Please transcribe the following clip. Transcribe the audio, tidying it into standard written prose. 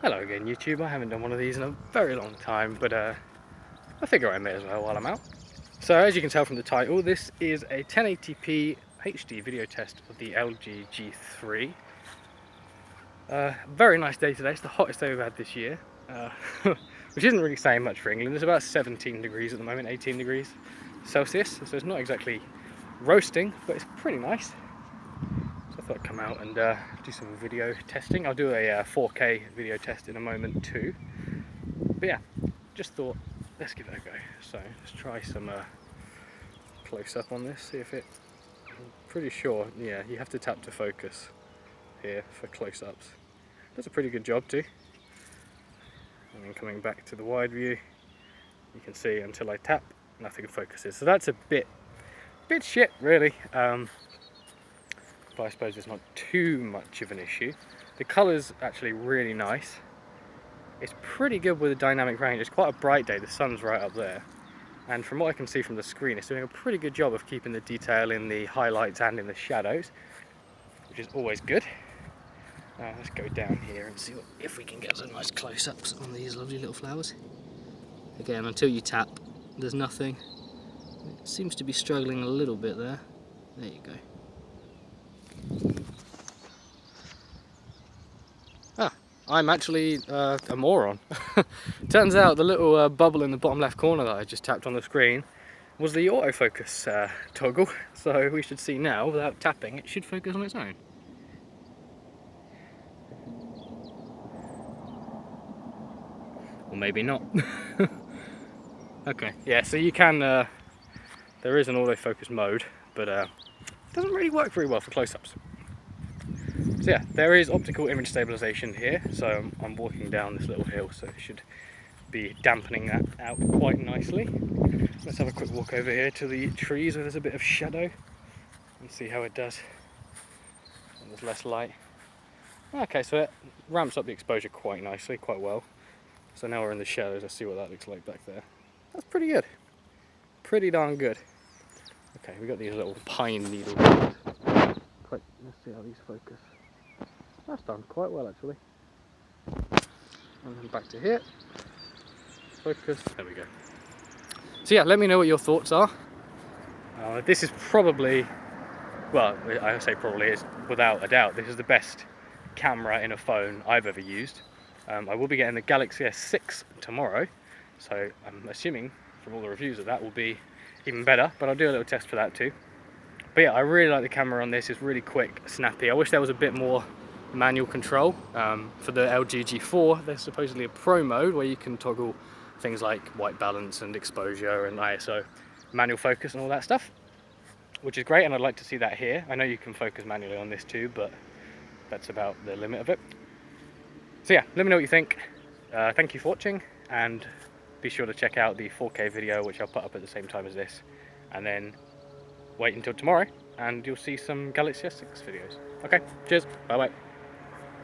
Hello again YouTube, I haven't done one of these in a very long time, but I figure I may as well while I'm out. So as you can tell from the title, this is a 1080p HD video test of the LG G3. Very nice day today, it's the hottest day we've had this year, which isn't really saying much for England. It's about 17 degrees at the moment, 18 degrees Celsius, so it's not exactly roasting, but it's pretty nice. So I thought I'd come out and do some video testing. I'll do a 4K video test in a moment too. But yeah, just thought, let's give it a go. So let's try some close-up on this, see if it... I'm pretty sure, yeah, you have to tap to focus here for close-ups. Does a pretty good job too. And then coming back to the wide view, you can see until I tap, nothing focuses. So that's a bit shit really. But I suppose it's not too much of an issue. The colour's actually really nice. It's pretty good with the dynamic range. It's quite a bright day, the sun's right up there. And from what I can see from the screen, it's doing a pretty good job of keeping the detail in the highlights and in the shadows, which is always good. Let's go down here and see if we can get some nice close-ups on these lovely little flowers. Again, until you tap, there's nothing. It seems to be struggling a little bit there. There you go. I'm actually a moron. Turns out the little bubble in the bottom left corner that I just tapped on the screen was the autofocus toggle, so we should see now, without tapping, it should focus on its own. Or maybe not. Okay, yeah, so you can, there is an autofocus mode, but it doesn't really work very well for close-ups. So yeah, there is optical image stabilization here, so I'm walking down this little hill, so it should be dampening that out quite nicely. Let's have a quick walk over here to the trees where there's a bit of shadow and see how it does. And there's less light. Okay, so it ramps up the exposure quite nicely, quite well. So now we're in the shadows, let's see what that looks like back there. That's pretty good. Pretty darn good. Okay, we got these little pine needles. Let's see how these focus. That's done quite well actually. And then back to here. Focus. There we go. So yeah, let me know what your thoughts are. This is probably, well, I say probably, it's without a doubt, this is the best camera in a phone I've ever used. I will be getting the Galaxy S6 tomorrow, so I'm assuming from all the reviews that will be even better, but I'll do a little test for that too. But yeah, I really like the camera on this. It's really quick, snappy. I wish there was a bit more manual control. For the LG G4, there's supposedly a pro mode where you can toggle things like white balance and exposure and ISO, manual focus and all that stuff, which is great, and I'd like to see that here. I know you can focus manually on this too, but that's about the limit of it. So yeah, let me know what you think. Thank you for watching, and be sure to check out the 4K video, which I'll put up at the same time as this, and then wait until tomorrow and you'll see some Galaxy S6 videos. Okay, cheers, bye bye.